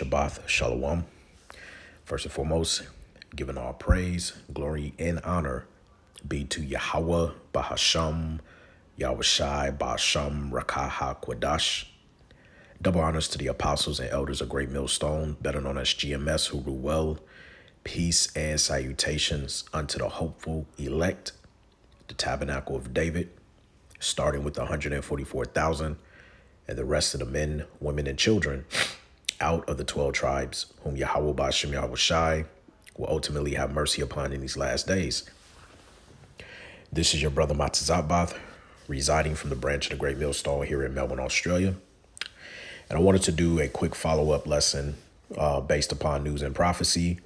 Shabbat Shalom. First and foremost, giving all praise, glory, and honor be to Yahweh, Bahasham, Yahushai, Bahasham, Rakaha, Kwadash. Double honors to the apostles and elders of Great Millstone, better known as GMS, who rule well. Peace and salutations unto the hopeful elect, the tabernacle of David, starting with the 144,000 and the rest of the men, women, and children out of the 12 tribes, whom Yahweh Ba'ashem Yahushai will ultimately have mercy upon in these last days. This is your brother Tsa'S, residing from the branch of the Great Millstone here in Melbourne, Australia. And I wanted to do a quick follow-up lesson based upon news and prophecy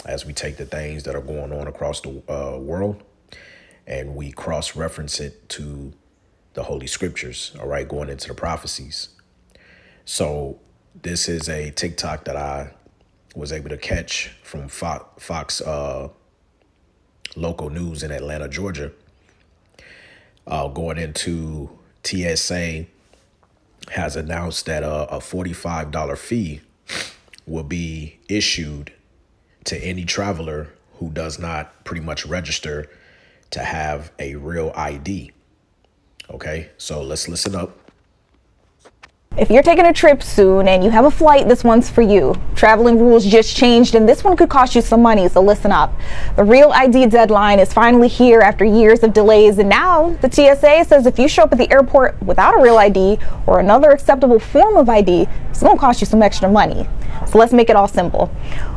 as we take the things that are going on across the world and we cross-reference it to the Holy Scriptures, all right, going into the prophecies. So this is a TikTok that I was able to catch from Fox local news in Atlanta, Georgia, going into TSA has announced that a $45 fee will be issued to any traveler who does not pretty much register to have a real ID. Okay, so let's listen up. If you're taking a trip soon and you have a flight, this one's for you. Traveling rules just changed and this one could cost you some money, so listen up. The real ID deadline is finally here after years of delays, and now the TSA says if you show up at the airport without a real ID or another acceptable form of ID, it's going to cost you some extra money. So let's make it all simple.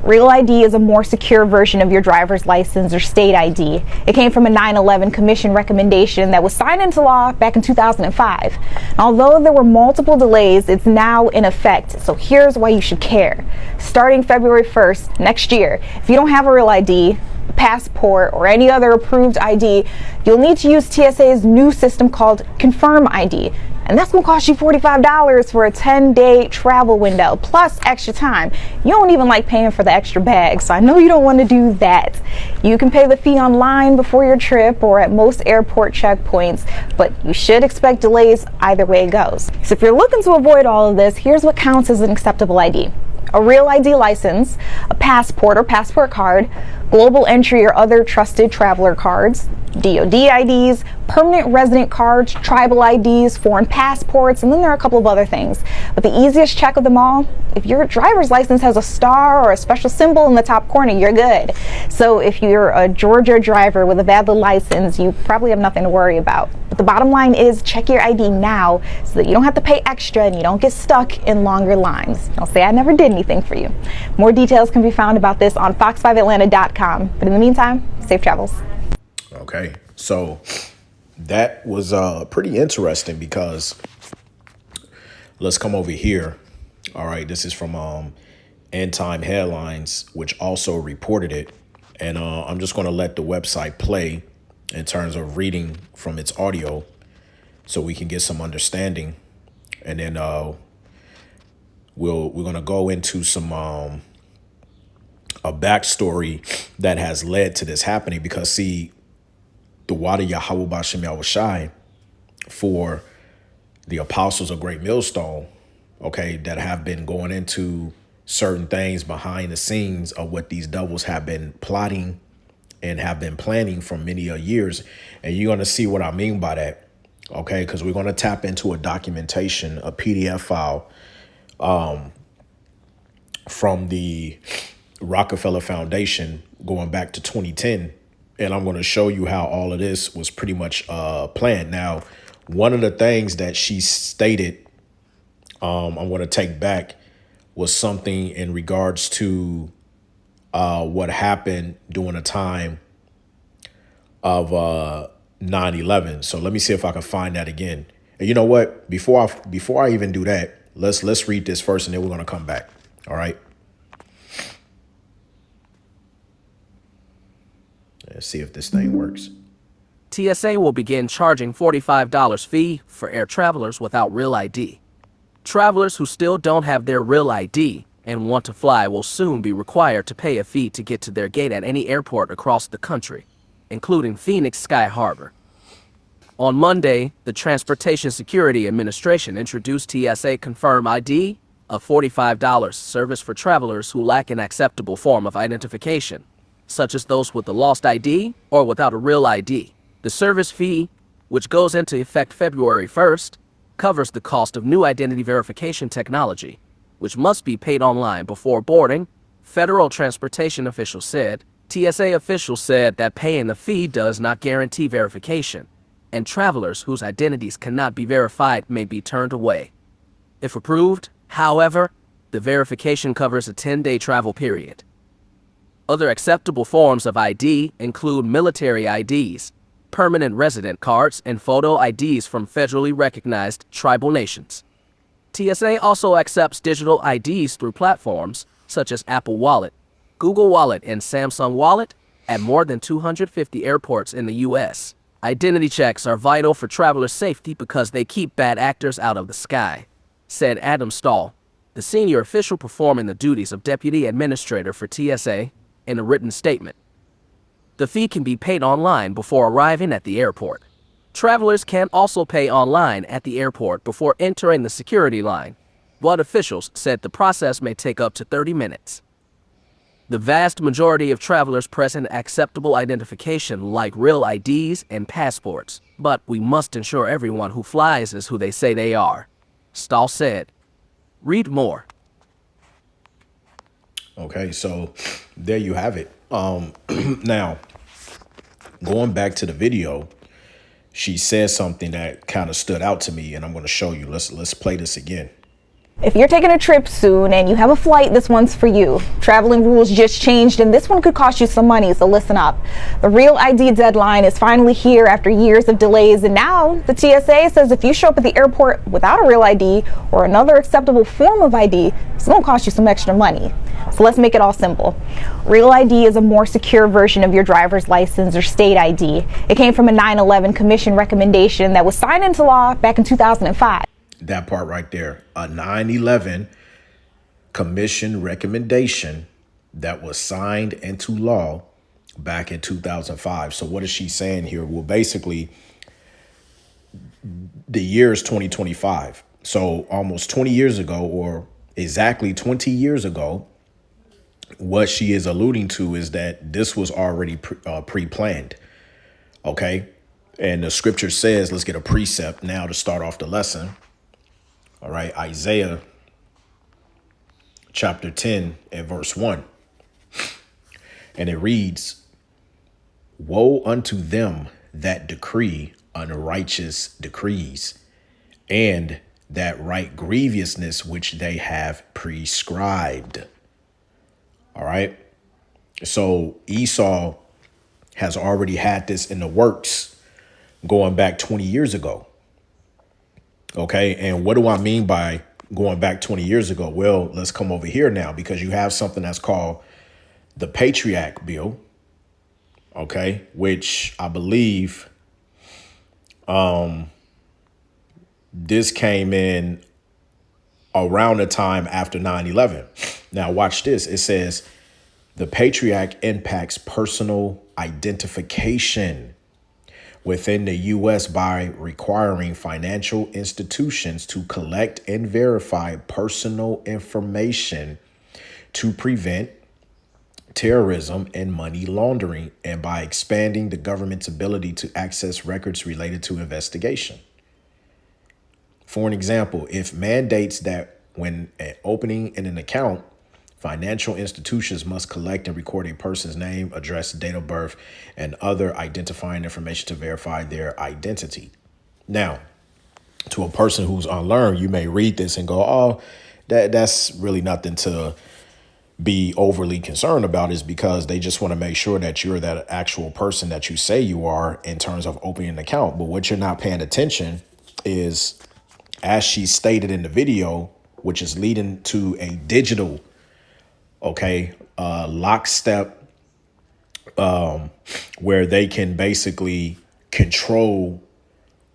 Real ID is a more secure version of your driver's license or state ID. It came from a 9/11 Commission recommendation that was signed into law back in 2005. Although there were multiple delays, it's now in effect. So here's why you should care. Starting February 1st next year, if you don't have a real ID, passport, or any other approved ID, you'll need to use TSA's new system called Confirm ID. And that's going to cost you $45 for a 10-day travel window, plus extra time. You don't even like paying for the extra bag, so I know you don't want to do that. You can pay the fee online before your trip or at most airport checkpoints, but you should expect delays either way it goes. So if you're looking to avoid all of this, here's what counts as an acceptable ID. A real ID license, a passport or passport card, global entry or other trusted traveler cards, DoD IDs, permanent resident cards, tribal IDs, foreign passports, and then there are a couple of other things. But the easiest check of them all, if your driver's license has a star or a special symbol in the top corner, you're good. So if you're a Georgia driver with a valid license, you probably have nothing to worry about. But the bottom line is check your ID now so that you don't have to pay extra and you don't get stuck in longer lines. Don't say I never did anything for you. More details can be found about this on fox5atlanta.com. But in the meantime, safe travels. Okay, so that was pretty interesting because let's come over here. All right, this is from End Time Headlines, which also reported it. And I'm just going to let the website play in terms of reading from its audio so we can get some understanding. And then we're going to go into some a backstory that has led to this happening because, see, the water Yahweh Ba'ashem Yahushai for the apostles of Great Millstone, okay, that have been going into certain things behind the scenes of what these devils have been plotting and have been planning for many years. And you're going to see what I mean by that, okay, because we're going to tap into a documentation, a PDF file from the Rockefeller Foundation going back to 2010. And I'm going to show you how all of this was pretty much planned. Now, one of the things that she stated, I'm going to take back, was something in regards to what happened during a time of 9/11. So let me see if I can find that again. And you know what? Before I even do that, let's read this first, and then we're going to come back. All right. Let's see if this thing works. TSA will begin charging $45 fee for air travelers without real ID. Travelers who still don't have their real ID and want to fly will soon be required to pay a fee to get to their gate at any airport across the country, including Phoenix Sky Harbor. On Monday, the Transportation Security Administration introduced TSA Confirm ID, a $45 service for travelers who lack an acceptable form of identification, such as those with a lost ID or without a real ID. The service fee, which goes into effect February 1st, covers the cost of new identity verification technology, which must be paid online before boarding, federal transportation officials said. TSA officials said that paying the fee does not guarantee verification, and travelers whose identities cannot be verified may be turned away. If approved, however, the verification covers a 10-day travel period. Other acceptable forms of ID include military IDs, permanent resident cards, and photo IDs from federally recognized tribal nations. TSA also accepts digital IDs through platforms such as Apple Wallet, Google Wallet, and Samsung Wallet at more than 250 airports in the U.S. Identity checks are vital for traveler safety because they keep bad actors out of the sky, said Adam Stahl, the senior official performing the duties of deputy administrator for TSA, in a written statement. The fee can be paid online before arriving at the airport. Travelers can also pay online at the airport before entering the security line, but officials said the process may take up to 30 minutes. The vast majority of travelers present acceptable identification like real IDs and passports, but we must ensure everyone who flies is who they say they are, Stahl said. Read more. Okay, so there you have it. Now, going back to the video, she said something that kind of stood out to me, and I'm going to show you. Let's play this again. If you're taking a trip soon and you have a flight, this one's for you. Traveling rules just changed and this one could cost you some money, so listen up. The Real ID deadline is finally here after years of delays, and now the TSA says if you show up at the airport without a real ID or another acceptable form of ID, it's going to cost you some extra money. So let's make it all simple. Real ID is a more secure version of your driver's license or state ID. It came from a 9/11 Commission recommendation that was signed into law back in 2005. That part right there, a 9/11 Commission recommendation that was signed into law back in 2005. So what is she saying here? Well, basically, the year is 2025. So almost 20 years ago, or exactly 20 years ago, what she is alluding to is that this was already pre-planned. Okay. And the scripture says, let's get a precept now to start off the lesson. All right, Isaiah chapter 10 and verse 1. And it reads, "Woe unto them that decree unrighteous decrees, and that write grievousness which they have prescribed." All right. So Esau has already had this in the works going back 20 years ago. Okay, and what do I mean by going back 20 years ago? Well, let's come over here now, because you have something that's called the Patriot Bill, okay, which I believe this came in around the time after 9/11. Now, watch this. It says the Patriot impacts personal identification within the U.S. by requiring financial institutions to collect and verify personal information to prevent terrorism and money laundering, and by expanding the government's ability to access records related to investigation. For an example, if mandates that when opening an account, financial institutions must collect and record a person's name, address, date of birth, and other identifying information to verify their identity. Now, to a person who's unlearned, you may read this and go, oh, that's really nothing to be overly concerned about, is because they just want to make sure that you're that actual person that you say you are in terms of opening an account. But what you're not paying attention is, as she stated in the video, which is leading to a digital lockstep, where they can basically control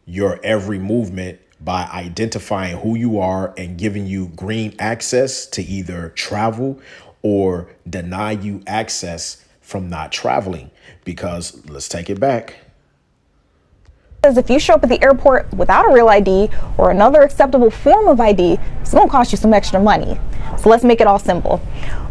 your every movement by identifying who you are and giving you green access to either travel or deny you access from not traveling. Because let's take it back. Because if you show up at the airport without a real ID or another acceptable form of ID, it's going to cost you some extra money. So let's make it all simple.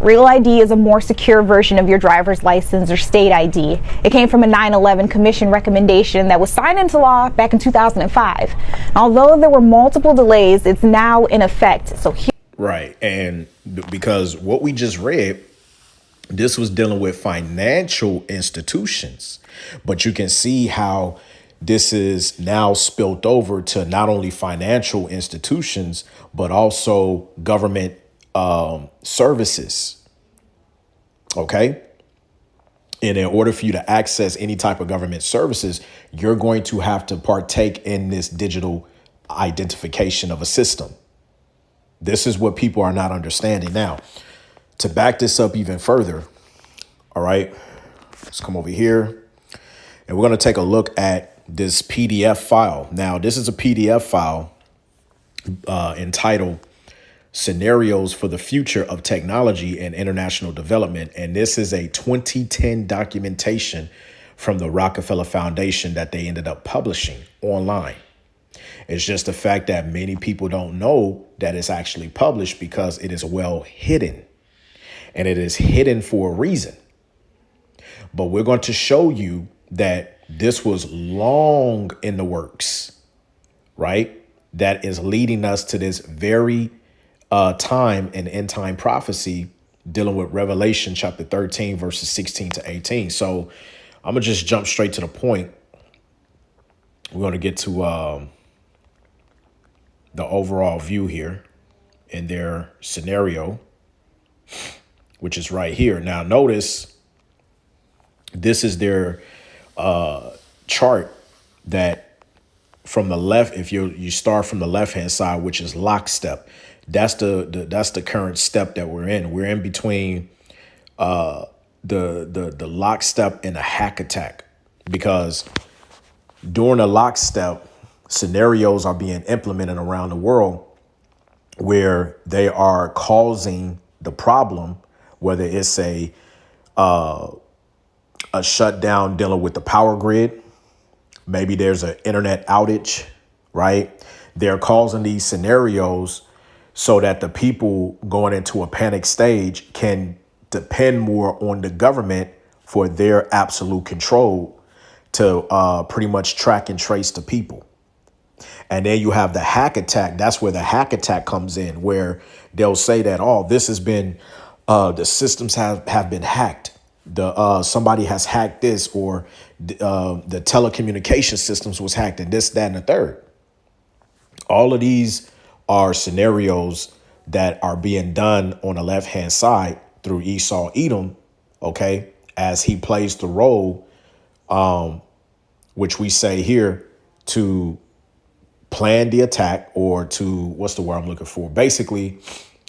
Real ID is a more secure version of your driver's license or state ID. It came from a 9/11 Commission recommendation that was signed into law back in 2005. Although there were multiple delays, it's now in effect. So Right. And because what we just read, this was dealing with financial institutions, but you can see how this is now spilt over to not only financial institutions, but also government services. OK. And in order for you to access any type of government services, you're going to have to partake in this digital identification of a system. This is what people are not understanding. Now, to back this up even further, all right, let's come over here and we're going to take a look at this PDF file. Now, this is a PDF file entitled Scenarios for the Future of Technology and International Development. And this is a 2010 documentation from the Rockefeller Foundation that they ended up publishing online. It's just the fact that many people don't know that it's actually published because it is well hidden, and it is hidden for a reason. But we're going to show you that this was long in the works, right? That is leading us to this very time and end time prophecy dealing with Revelation chapter 13, verses 16 to 18. So I'm going to just jump straight to the point. We're going to get to the overall view here in their scenario, which is right here. Now, notice this is their chart that from the left, if you start from the left hand side, which is Lockstep, that's the current step that we're in. We're in between the Lockstep and the hack attack, because during the Lockstep, scenarios are being implemented around the world where they are causing the problem, whether it's a shutdown dealing with the power grid. Maybe there's an internet outage, right? They're causing these scenarios so that the people going into a panic stage can depend more on the government for their absolute control to pretty much track and trace the people. And then you have the hack attack. That's where the hack attack comes in, where they'll say that, oh, this has been the systems have been hacked. Somebody has hacked this, or the telecommunication systems was hacked, and this, that, and the third. All of these are scenarios that are being done on the left hand side through Esau Edom, OK, as he plays the role, which we say here, to plan the attack, or to, what's the word I'm looking for? Basically,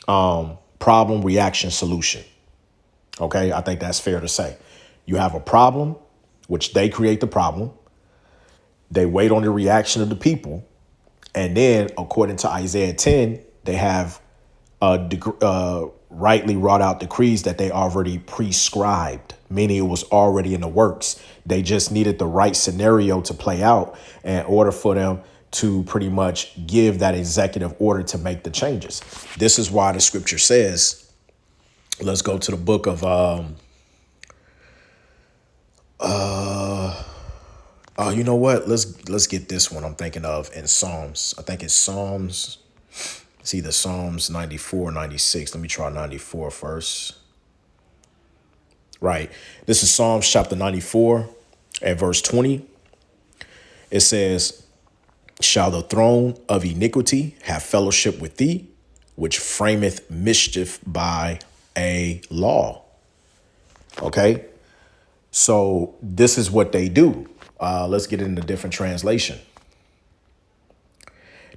problem, reaction, solution. OK, I think that's fair to say. You have a problem, which they create the problem. They wait on the reaction of the people. And then, according to Isaiah 10, they have rightly wrought out decrees that they already prescribed, meaning it was already in the works. They just needed the right scenario to play out in order for them to pretty much give that executive order to make the changes. This is why the scripture says, let's go to the book of you know what? Let's get this one I'm thinking of in Psalms. I think it's Psalms. It's either Psalms 94 or 96. Let me try 94 first. Right. This is Psalms chapter 94 at verse 20. It says, shall the throne of iniquity have fellowship with thee, which frameth mischief by a law? Okay. So this is what they do. Let's get into different translation.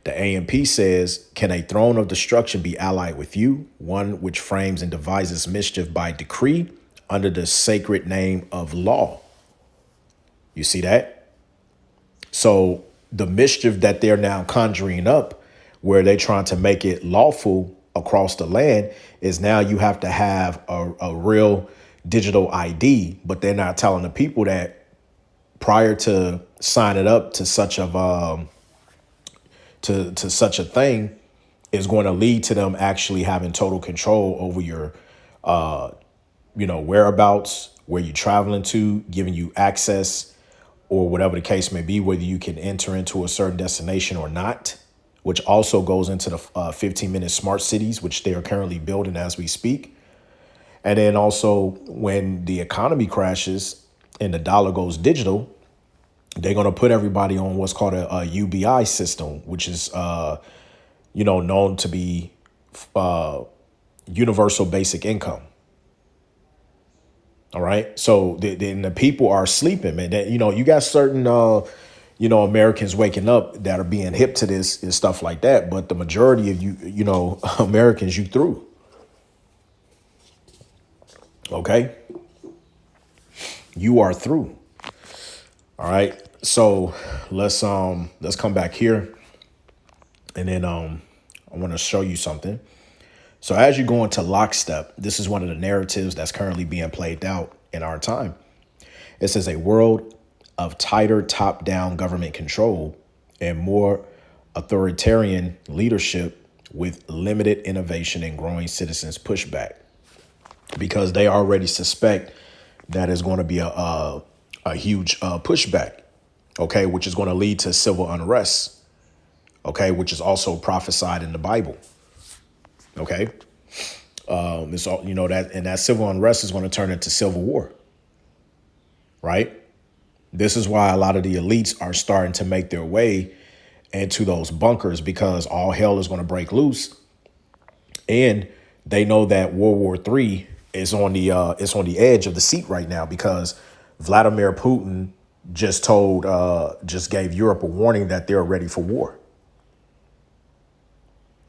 The AMP says, can a throne of destruction be allied with you, one which frames and devises mischief by decree under the sacred name of law? You see that? So the mischief that they're now conjuring up, where they're trying to make it lawful across the land, is now you have to have a real digital ID, but they're not telling the people that prior to signing up to such of to such a thing is going to lead to them actually having total control over your whereabouts, where you're traveling to, giving you access or whatever the case may be, whether you can enter into a certain destination or not, which also goes into the 15-minute smart cities, which they are currently building as we speak. And then also when the economy crashes and the dollar goes digital, they're going to put everybody on what's called a UBI system, which is, known to be universal basic income. All right. So then the people are sleeping, man. That, you got certain, Americans waking up that are being hip to this and stuff like that. But the majority of Americans, you through. OK, you are through. All right. So let's come back here. And then I want to show you something. So as you go into Lockstep, this is one of the narratives that's currently being played out in our time. It says a world of tighter top-down government control and more authoritarian leadership with limited innovation and growing citizens' pushback, because they already suspect that is going to be a huge pushback, okay, which is going to lead to civil unrest, okay, which is also prophesied in the Bible. OK, it's all, that civil unrest is going to turn into civil war. Right. This is why a lot of the elites are starting to make their way into those bunkers, because all hell is going to break loose. And they know that World War III is on the edge of the seat right now, because Vladimir Putin just gave Europe a warning that they're ready for war.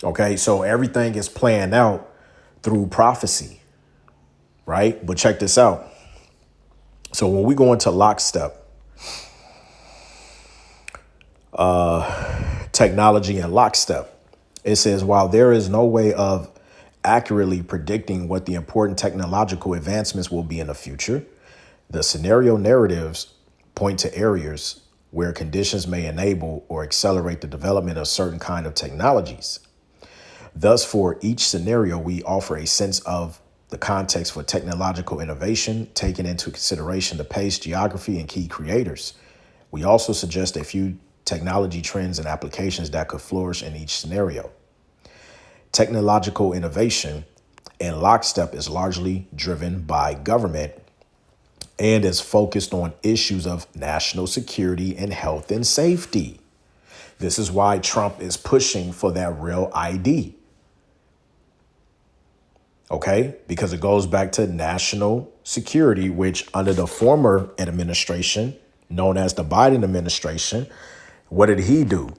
OK, so everything is playing out through prophecy. Right. But check this out. So when we go into Lockstep, technology and Lockstep, it says, while there is no way of accurately predicting what the important technological advancements will be in the future, the scenario narratives point to areas where conditions may enable or accelerate the development of certain kind of technologies. Thus, for each scenario, we offer a sense of the context for technological innovation, taking into consideration the pace, geography, and key creators. We also suggest a few technology trends and applications that could flourish in each scenario. Technological innovation in Lockstep is largely driven by government and is focused on issues of national security and health and safety. This is why Trump is pushing for that real ID. OK, because it goes back to national security, which under the former administration, known as the Biden administration, what did he do?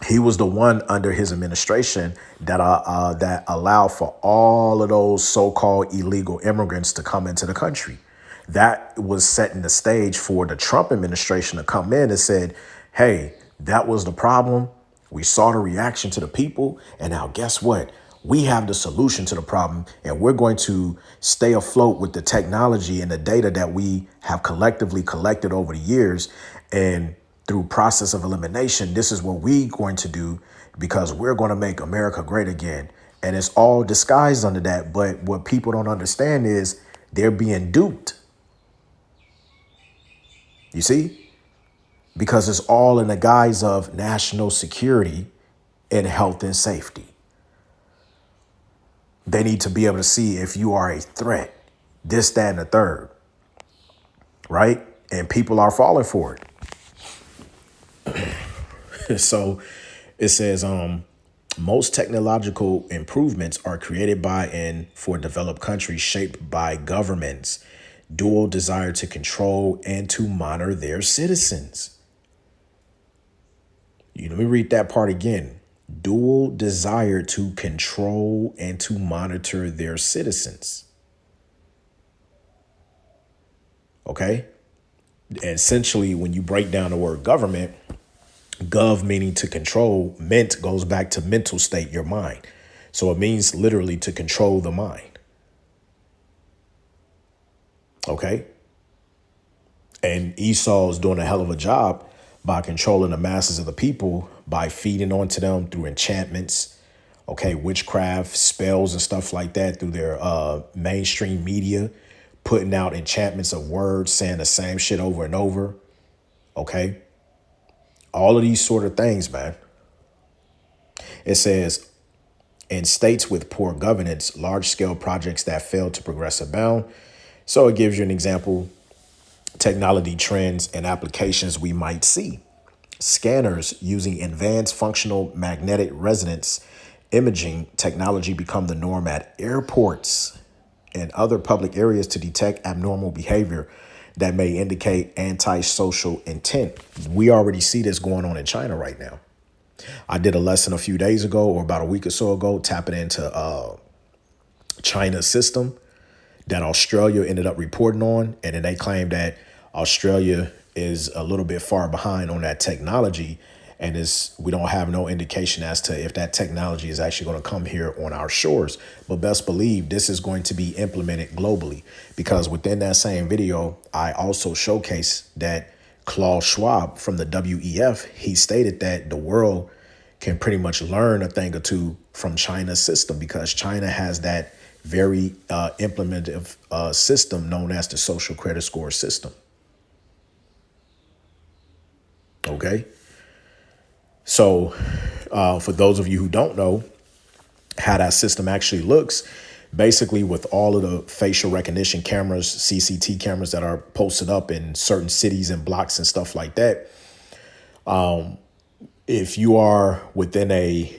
He was the one under his administration that allowed for all of those so-called illegal immigrants to come into the country. That was setting the stage for the Trump administration to come in and said, hey, that was the problem. We saw the reaction to the people. And now guess what? We have the solution to the problem, and we're going to stay afloat with the technology and the data that we have collectively collected over the years. And through process of elimination, this is what we're going to do, because we're going to make America great again. And it's all disguised under that. But what people don't understand is they're being duped. You see, because it's all in the guise of national security and health and safety. They need to be able to see if you are a threat, this, that, and the third. Right. And people are falling for it. So it says most technological improvements are created by and for developed countries, shaped by governments' dual desire to control and to monitor their citizens. Let me read that part again. Dual desire to control and to monitor their citizens. OK, and essentially, when you break down the word government, gov meaning to control, ment goes back to mental state, your mind. So it means literally to control the mind. OK, And Esau's doing a hell of a job by controlling the masses of the people by feeding onto them through enchantments, okay, witchcraft, spells, and stuff like that through their mainstream media, putting out enchantments of words, saying the same shit over and over, okay? All of these sort of things, man. It says, in states with poor governance, large-scale projects that fail to progress abound. So it gives you an example, technology trends and applications we might see. Scanners using advanced functional magnetic resonance imaging technology become the norm at airports and other public areas to detect abnormal behavior that may indicate antisocial intent. We already see this going on in China right now. I did a lesson a few days ago or about a week or so ago, tapping into China's system that Australia ended up reporting on. And then they claimed that Australia is a little bit far behind on that technology. And we don't have no indication as to if that technology is actually going to come here on our shores. But best believe this is going to be implemented globally, because within that same video, I also showcased that Klaus Schwab from the WEF, he stated that the world can pretty much learn a thing or two from China's system, because China has that very implementive system known as the social credit score system. Okay. So for those of you who don't know how that system actually looks, basically with all of the facial recognition cameras, CCT cameras that are posted up in certain cities and blocks and stuff like that, if you are within a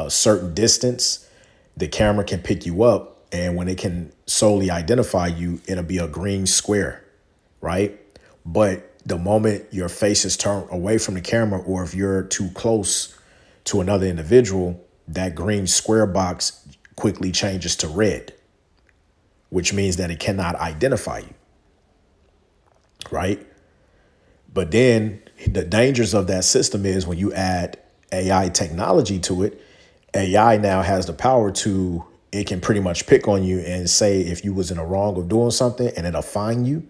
certain distance, the camera can pick you up. And when it can solely identify you, it'll be a green square, right? But the moment your face is turned away from the camera, or if you're too close to another individual, that green square box quickly changes to red, which means that it cannot identify you, right? But then the dangers of that system is when you add AI technology to it, AI now has the power to, it can pretty much pick on you and say if you was in the wrong of doing something, and it'll fine you,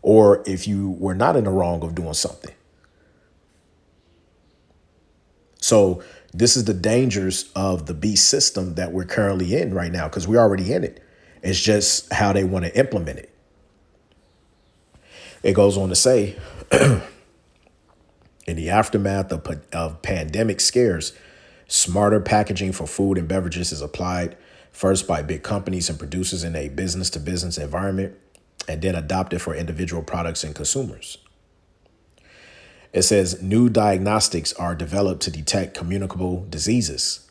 or if you were not in the wrong of doing something. So this is the dangers of the beast system that we're currently in right now, because we're already in it. It's just how they want to implement it. It goes on to say, in the aftermath of pandemic scares, smarter packaging for food and beverages is applied first by big companies and producers in a business-to-business environment, and then adopted for individual products and consumers. It says new diagnostics are developed to detect communicable diseases.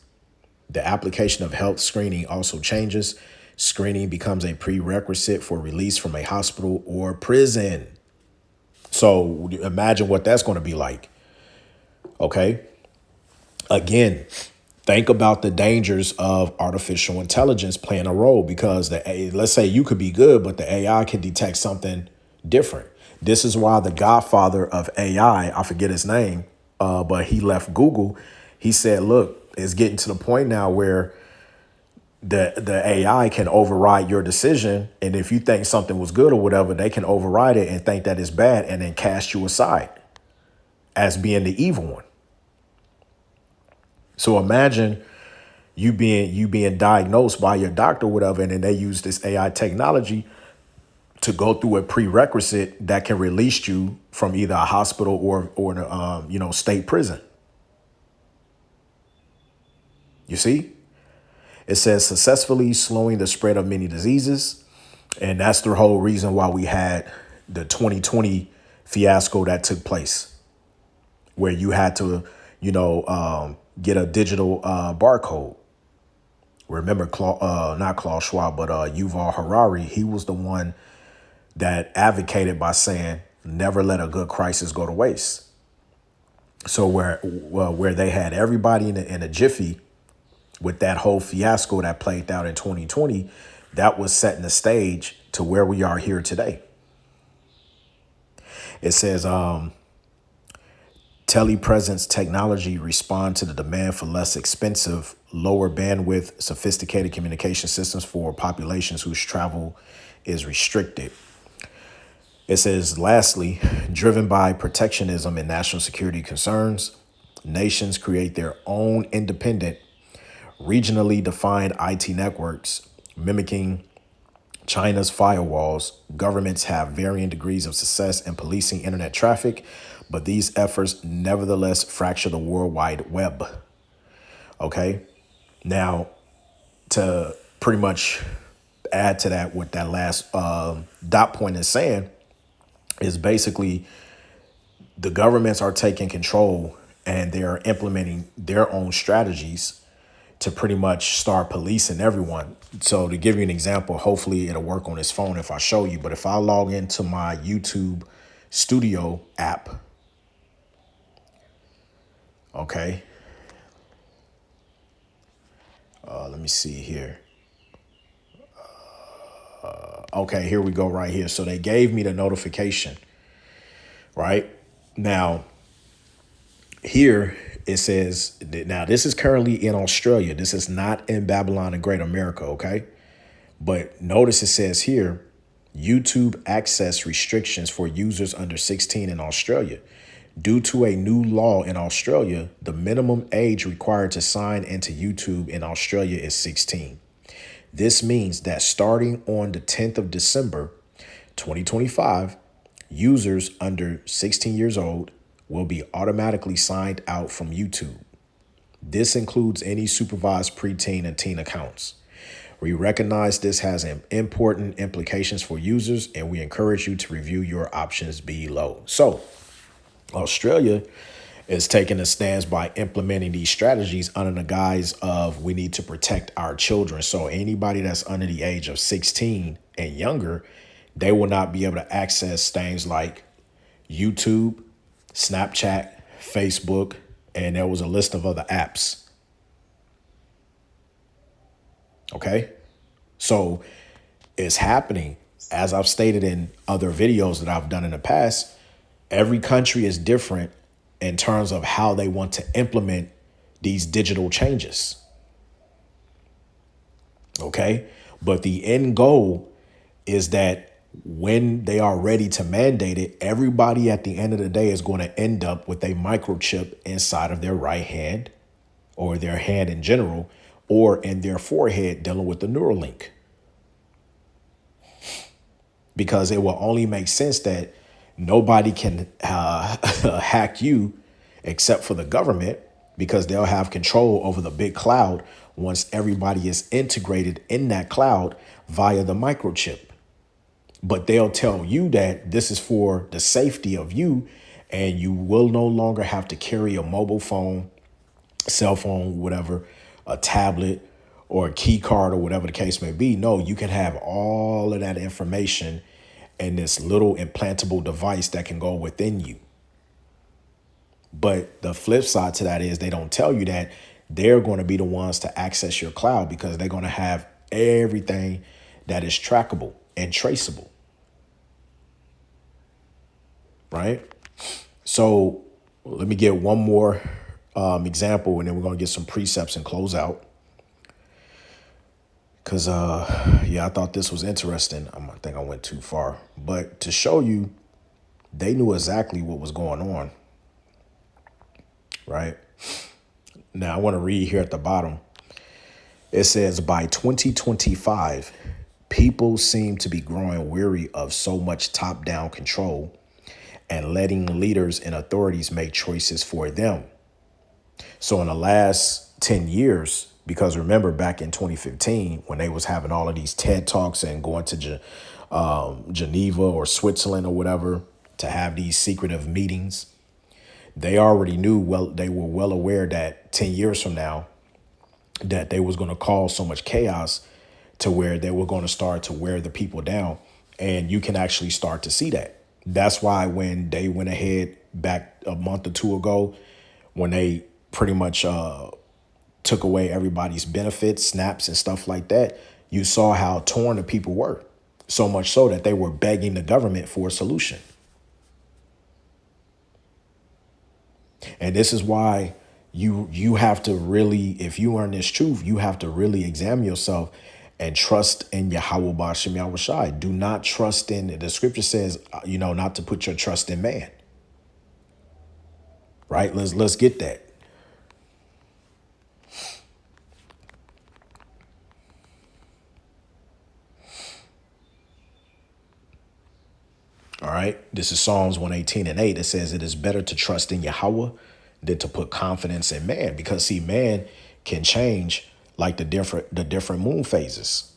The application of health screening also changes. Screening becomes a prerequisite for release from a hospital or prison. So imagine what that's going to be like. Okay. Again, think about the dangers of artificial intelligence playing a role, because let's say you could be good, but the AI can detect something different. This is why the godfather of AI, I forget his name, but he left Google. He said, look, it's getting to the point now where the AI can override your decision. And if you think something was good or whatever, they can override it and think that it's bad and then cast you aside as being the evil one. So imagine you being diagnosed by your doctor or whatever, and then they use this AI technology to go through a prerequisite that can release you from either a hospital or the state prison. You see, it says successfully slowing the spread of many diseases, and that's the whole reason why we had the 2020 fiasco that took place, where you had to get a digital barcode. Remember, not Klaus Schwab, but Yuval Harari. He was the one that advocated by saying, never let a good crisis go to waste. So where they had everybody in a jiffy with that whole fiasco that played out in 2020, that was setting the stage to where we are here today. It says, telepresence technology respond to the demand for less expensive, lower bandwidth, sophisticated communication systems for populations whose travel is restricted. It says, lastly, driven by protectionism and national security concerns, nations create their own independent, regionally defined IT networks, mimicking China's firewalls. Governments have varying degrees of success in policing internet traffic, but these efforts nevertheless fracture the World Wide Web. Okay. Now, to pretty much add to that, what that last dot point is saying is basically the governments are taking control and they're implementing their own strategies to pretty much start policing everyone. So to give you an example, hopefully it'll work on this phone if I show you, but if I log into my YouTube Studio app, okay, let me see here. Okay, here we go right here. So they gave me the notification, right? Now, here it says, now this is currently in Australia. This is not in Babylon and Great America, okay? But notice it says here, YouTube access restrictions for users under 16 in Australia. Due to a new law in Australia, the minimum age required to sign into YouTube in Australia is 16. This means that starting on the 10th of December, 2025, users under 16 years old will be automatically signed out from YouTube. This includes any supervised preteen and teen accounts. We recognize this has important implications for users, and we encourage you to review your options below. So, Australia is taking a stance by implementing these strategies under the guise of we need to protect our children. So anybody that's under the age of 16 and younger, they will not be able to access things like YouTube, Snapchat, Facebook, and there was a list of other apps. Okay, so it's happening. As I've stated in other videos that I've done in the past, every country is different in terms of how they want to implement these digital changes. Okay, but the end goal is that when they are ready to mandate it, everybody at the end of the day is going to end up with a microchip inside of their right hand or their hand in general, or in their forehead dealing with the Neuralink. Because it will only make sense that nobody can hack you except for the government, because they'll have control over the big cloud once everybody is integrated in that cloud via the microchip. But they'll tell you that this is for the safety of you, and you will no longer have to carry a mobile phone, cell phone, whatever, a tablet or a key card or whatever the case may be. No, you can have all of that information in this little implantable device that can go within you. But the flip side to that is they don't tell you that they're going to be the ones to access your cloud, because they're going to have everything that is trackable and traceable. Right? So let me get one more example, and then we're going to get some precepts and close out. Because, yeah, I thought this was interesting. I think I went too far. But to show you, they knew exactly what was going on. Right? Now, I want to read here at the bottom. It says, by 2025, people seem to be growing weary of so much top-down control and letting leaders and authorities make choices for them. So in the last 10 years, because remember back in 2015, when they was having all of these TED Talks and going to Geneva or Switzerland or whatever to have these secretive meetings, they already knew, well, they were well aware that 10 years from now, that they was going to cause so much chaos to where they were going to start to wear the people down. And you can actually start to see that. That's why when they went ahead back a month or two ago, when they pretty much took away everybody's benefits, snaps and stuff like that, you saw how torn the people were. So much so that they were begging the government for a solution. And this is why you have to really, if you are in this truth, you have to really examine yourself and trust in Yahweh Ba'ashem Yahweh Shai. Do not trust in, the scripture says, not to put your trust in man. Right? Let's get that. All right. This is Psalms 118:8. It says it is better to trust in Yahweh than to put confidence in man, because see, man can change like the different moon phases.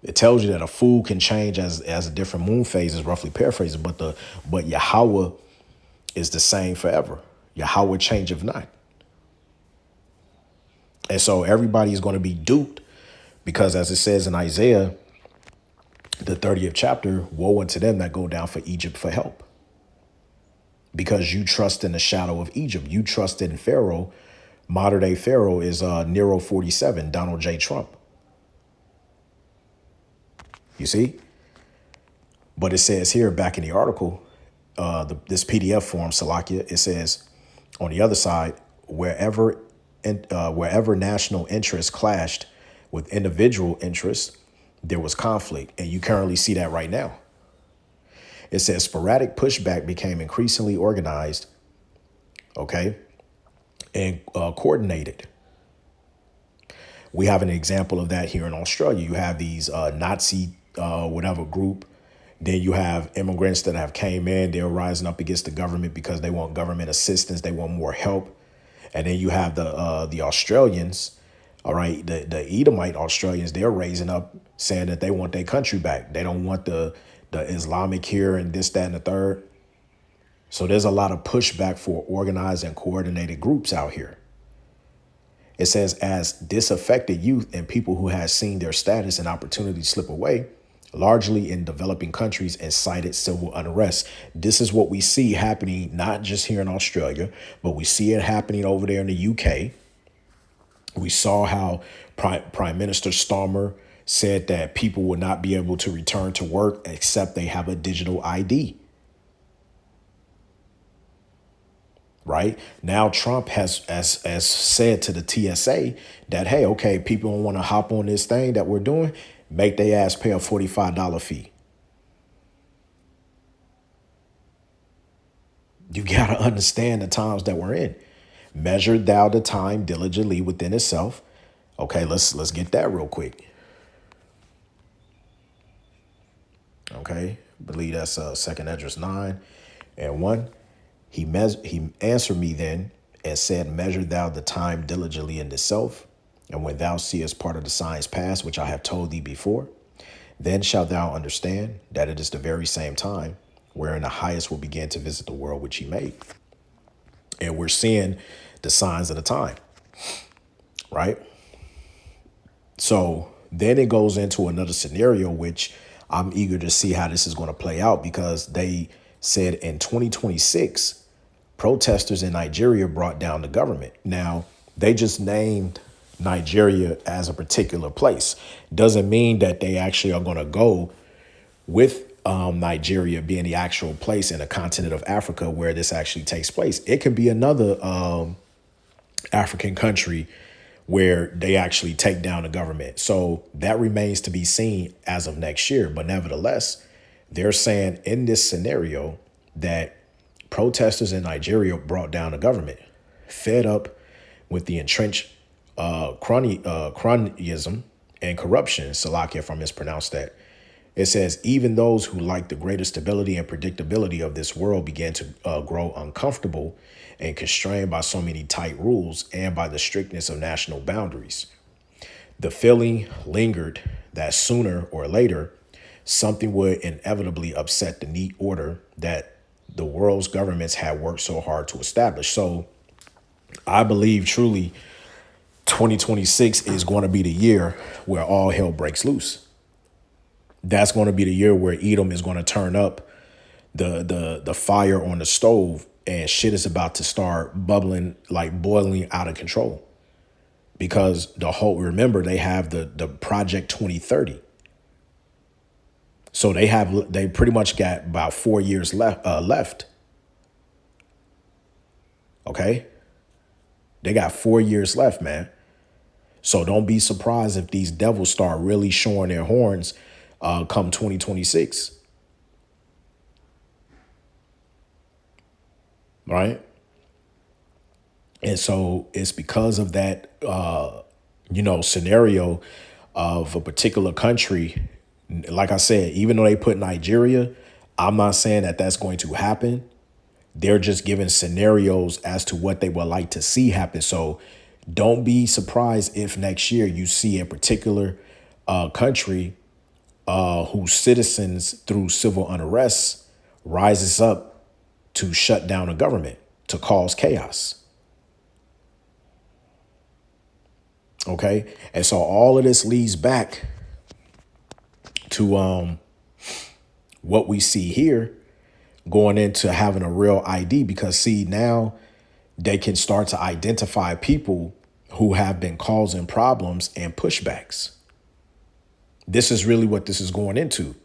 It tells you that a fool can change as a different moon phases, roughly paraphrasing, but Yahweh is the same forever. Yahweh changeth not. And so everybody is going to be duped, because as it says in Isaiah, the 30th chapter, woe unto them that go down for Egypt for help. Because you trust in the shadow of Egypt. You trust in Pharaoh. Modern day Pharaoh is Nero 47, Donald J. Trump. You see? But it says here back in the article, this PDF form, Salakia, it says on the other side, wherever national interests clashed with individual interests, there was conflict. And you currently see that right now. It says sporadic pushback became increasingly organized, okay, and coordinated. We have an example of that here in Australia. You have these Nazi whatever group. Then you have immigrants that have came in. They're rising up against the government because they want government assistance. They want more help. And then you have the Australians. All right, the Edomite Australians, they're raising up saying that they want their country back. They don't want the Islamic here and this, that, and the third. So there's a lot of pushback for organized and coordinated groups out here. It says, as disaffected youth and people who had seen their status and opportunity slip away, largely in developing countries, incited civil unrest. This is what we see happening, not just here in Australia, but we see it happening over there in the UK. We saw how Prime Minister Starmer said that people will not be able to return to work except they have a digital ID. Right now, Trump has said to the TSA that, hey, OK, people don't want to hop on this thing that we're doing. Make their ass pay a $45 fee. You got to understand the times that we're in. Measure thou the time diligently within itself. OK, let's get that real quick. OK, I believe that's 2nd Esdras 9:1. He answered me then and said, measure thou the time diligently in itself. And when thou seest part of the signs past, which I have told thee before, then shalt thou understand that it is the very same time wherein the highest will begin to visit the world which he made. And we're seeing the signs of the time, right? So then it goes into another scenario, which I'm eager to see how this is going to play out, because they said in 2026, protesters in Nigeria brought down the government. Now, they just named Nigeria as a particular place. Doesn't mean that they actually are going to go with Nigeria being the actual place in the continent of Africa where this actually takes place. It could be another African country where they actually take down the government. So that remains to be seen as of next year. But nevertheless, they're saying in this scenario that protesters in Nigeria brought down the government, fed up with the entrenched cronyism and corruption. Salakia, if I mispronounced that. It says, even those who like the greater stability and predictability of this world began to grow uncomfortable and constrained by so many tight rules and by the strictness of national boundaries. The feeling lingered that sooner or later, something would inevitably upset the neat order that the world's governments had worked so hard to establish. So I believe truly 2026 is going to be the year where all hell breaks loose. That's going to be the year where Edom is going to turn up the fire on the stove, and shit is about to start bubbling, like boiling out of control. Because remember, they have the Project 2030. So they pretty much got about 4 years left. Okay. They got 4 years left, man. So don't be surprised if these devils start really showing their horns come 2026. Right. And so it's because of that, scenario of a particular country. Like I said, even though they put Nigeria, I'm not saying that that's going to happen. They're just giving scenarios as to what they would like to see happen. So don't be surprised if next year you see a particular country whose citizens, through civil unrest, rises up to shut down a government, to cause chaos. Okay. And so all of this leads back to what we see here, going into having a real ID, because see, now they can start to identify people who have been causing problems and pushbacks. This is really what this is going into,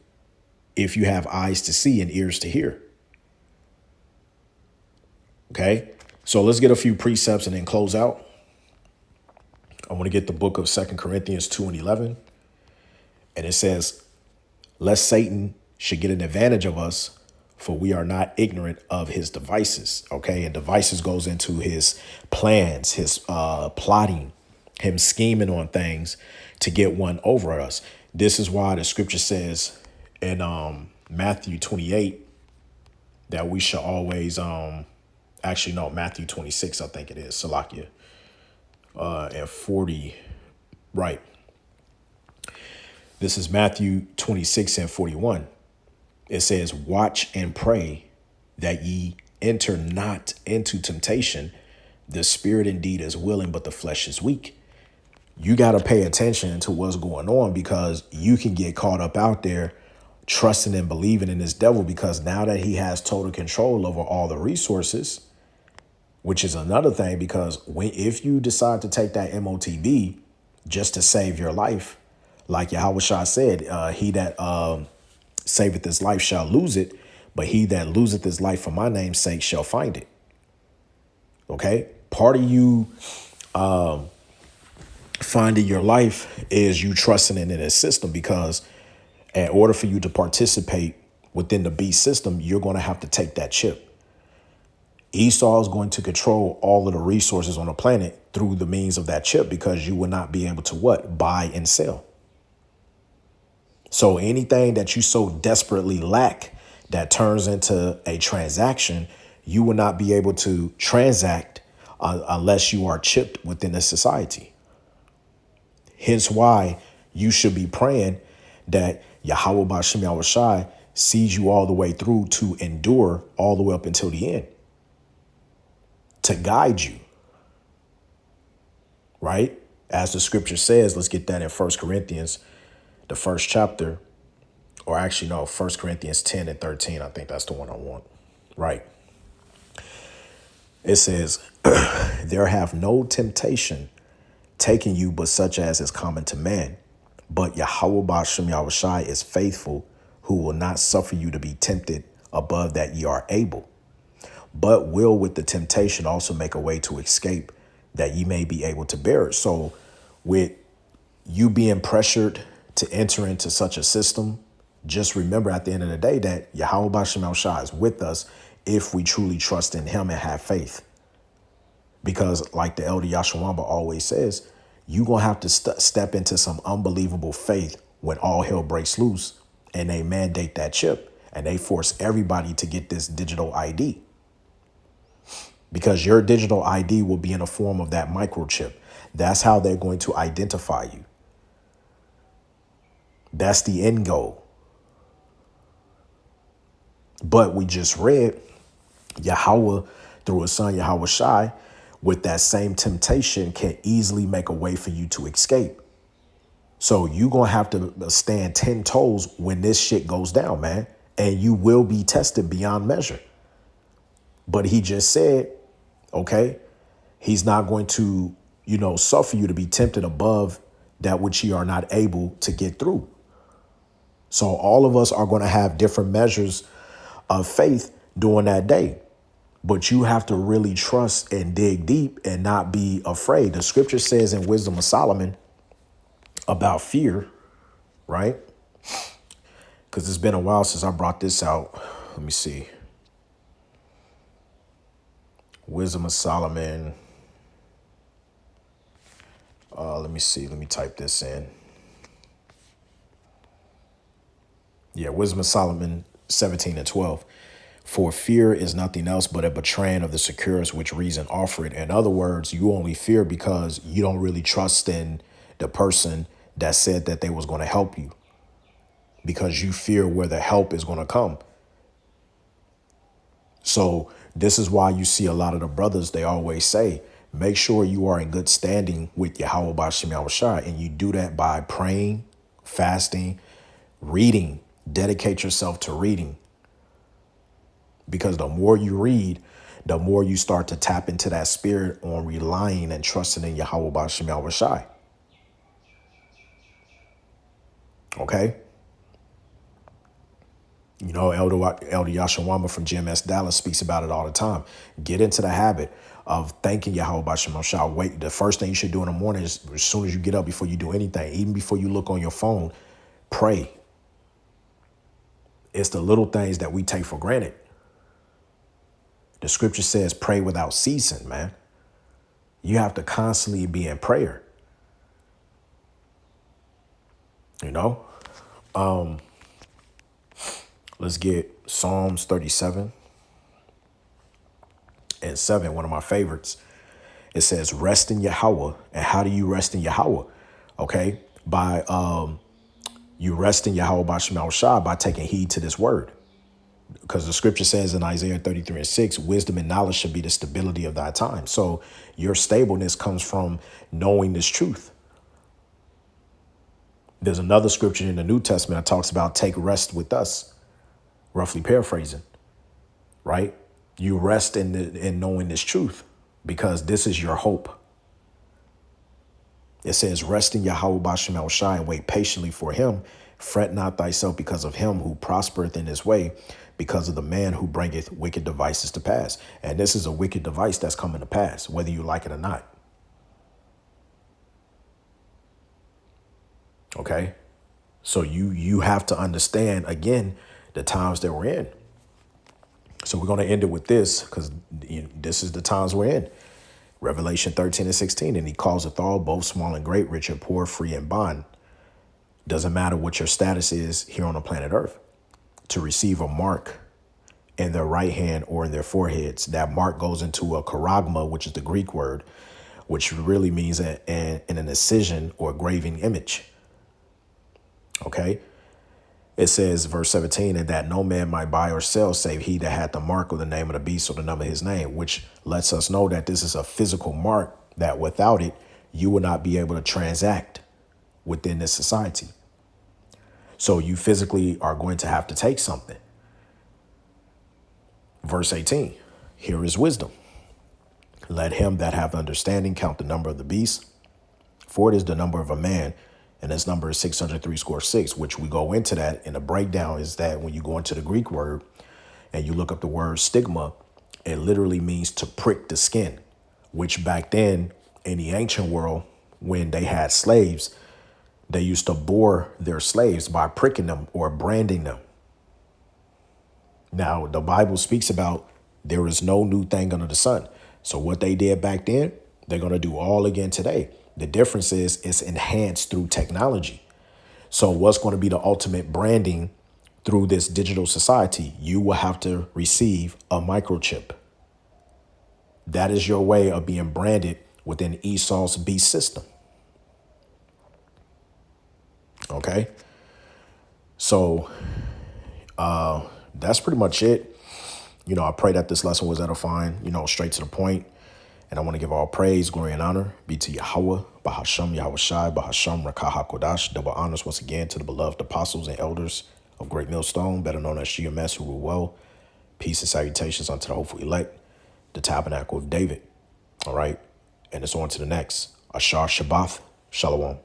if you have eyes to see and ears to hear. Okay, so let's get a few precepts and then close out. I want to get the book of 2 Corinthians 2:11. And it says, lest Satan should get an advantage of us, for we are not ignorant of his devices. Okay, and devices goes into his plans, his plotting, him scheming on things to get one over us. This is why the scripture says in Matthew 28 that we should always Matthew 26, I think it is, Salakia, and 40, right. This is Matthew 26 and 41. It says, watch and pray that ye enter not into temptation. The spirit indeed is willing, but the flesh is weak. You got to pay attention to what's going on, because you can get caught up out there trusting and believing in this devil, because now that he has total control over all the resources, which is another thing, because if you decide to take that MOTB just to save your life, like Yahushua said, he that saveth his life shall lose it, but he that loseth his life for my name's sake shall find it. Okay, part of you finding your life is you trusting in his system, because in order for you to participate within the beast system, you're going to have to take that chip. Esau is going to control all of the resources on the planet through the means of that chip, because you will not be able to buy and sell. So anything that you so desperately lack that turns into a transaction, you will not be able to transact unless you are chipped within the society. Hence why you should be praying that Yahweh B'Shem Yahushai sees you all the way through to endure all the way up until the end, to guide you. Right? As the scripture says, let's get that in 1 Corinthians, the first chapter, or actually, no, 1 Corinthians 10 and 13. I think that's the one I want. Right. It says, there have no temptation taken you but such as is common to man. But Yahweh B'Shem Yahushai is faithful, who will not suffer you to be tempted above that ye are able, but will with the temptation also make a way to escape, that ye may be able to bear it. So with you being pressured to enter into such a system, just remember at the end of the day that Yahweh B'Shem Yahushai is with us if we truly trust in him and have faith. Because like the elder Yashawamba always says, you're going to have to step into some unbelievable faith when all hell breaks loose and they mandate that chip and they force everybody to get this digital ID. Because your digital ID will be in the form of that microchip. That's how they're going to identify you. That's the end goal. But we just read Yahweh through his son Yahweh Shai, with that same temptation, can easily make a way for you to escape. So you're going to have to stand 10 toes when this shit goes down, man. And you will be tested beyond measure. But he just said, okay, he's not going to, suffer you to be tempted above that which you are not able to get through. So all of us are going to have different measures of faith during that day. But you have to really trust and dig deep and not be afraid. The scripture says in Wisdom of Solomon about fear, right? Because it's been a while since I brought this out. Let me see. Wisdom of Solomon. Let me see. Let me type this in. Yeah, Wisdom of Solomon 17 and 12. For fear is nothing else but a betraying of the securest which reason offered. In other words, you only fear because you don't really trust in the person that said that they was going to help you, because you fear where the help is going to come. So this is why you see a lot of the brothers, they always say, make sure you are in good standing with Yahweh Ba'ashem Yahushua. And you do that by praying, fasting, reading. Dedicate yourself to reading. Because the more you read, the more you start to tap into that spirit on relying and trusting in Yahweh Ba'ashem Yahushua. Okay? You know, Elder Yashawama from GMS Dallas speaks about it all the time. Get into the habit of thanking Yahweh Ba'ashem Yahushua. Wait, the first thing you should do in the morning is, as soon as you get up, before you do anything, even before you look on your phone, pray. It's the little things that we take for granted. The scripture says pray without ceasing, man. You have to constantly be in prayer. You know? Let's get Psalms 37 and 7, one of my favorites. It says, rest in Yahweh. And how do you rest in Yahweh? Okay? By you rest in Yahweh by taking heed to this word. Because the scripture says in Isaiah 33 and 6, wisdom and knowledge should be the stability of thy time. So your stableness comes from knowing this truth. There's another scripture in the New Testament that talks about take rest with us, roughly paraphrasing, right? You rest in knowing this truth because this is your hope. It says, rest in Yahweh Ba'ashem Yahushua and wait patiently for him. Fret not thyself because of him who prospereth in his way, because of the man who bringeth wicked devices to pass. And this is a wicked device that's coming to pass, whether you like it or not. Okay? So you have to understand, again, the times that we're in. So we're going to end it with this, because this is the times we're in. Revelation 13 and 16. And he causeth all, both small and great, rich and poor, free and bond. Doesn't matter what your status is here on the planet Earth, to receive a mark in their right hand or in their foreheads. That mark goes into a charagma, which is the Greek word, which really means an incision or graving image. Okay. It says, verse 17, and that no man might buy or sell save he that had the mark of the name of the beast or the number of his name, which lets us know that this is a physical mark that without it, you will not be able to transact within this society. So you physically are going to have to take something. Verse 18, here is wisdom. Let him that have understanding count the number of the beast, for it is the number of a man, and his number is 636, which we go into that in the breakdown. Is that when you go into the Greek word and you look up the word stigma, it literally means to prick the skin, which back then in the ancient world, when they had slaves, they used to bore their slaves by pricking them or branding them. Now, the Bible speaks about there is no new thing under the sun. So what they did back then, they're going to do all again today. The difference is it's enhanced through technology. So what's going to be the ultimate branding through this digital society? You will have to receive a microchip. That is your way of being branded within Esau's beast system. Okay. So that's pretty much it. You know, I pray that this lesson was edifying, straight to the point. And I want to give all praise, glory, and honor be to Yahweh, Bahasham, Yahushai, Bahasham, Rakah HaKodash. Double honors once again to the beloved apostles and elders of Great Millstone, better known as GMS, who rule well. Peace and salutations unto the hopeful elect, the tabernacle of David. All right. And it's on to the next. Ashar Shabbath. Shalom.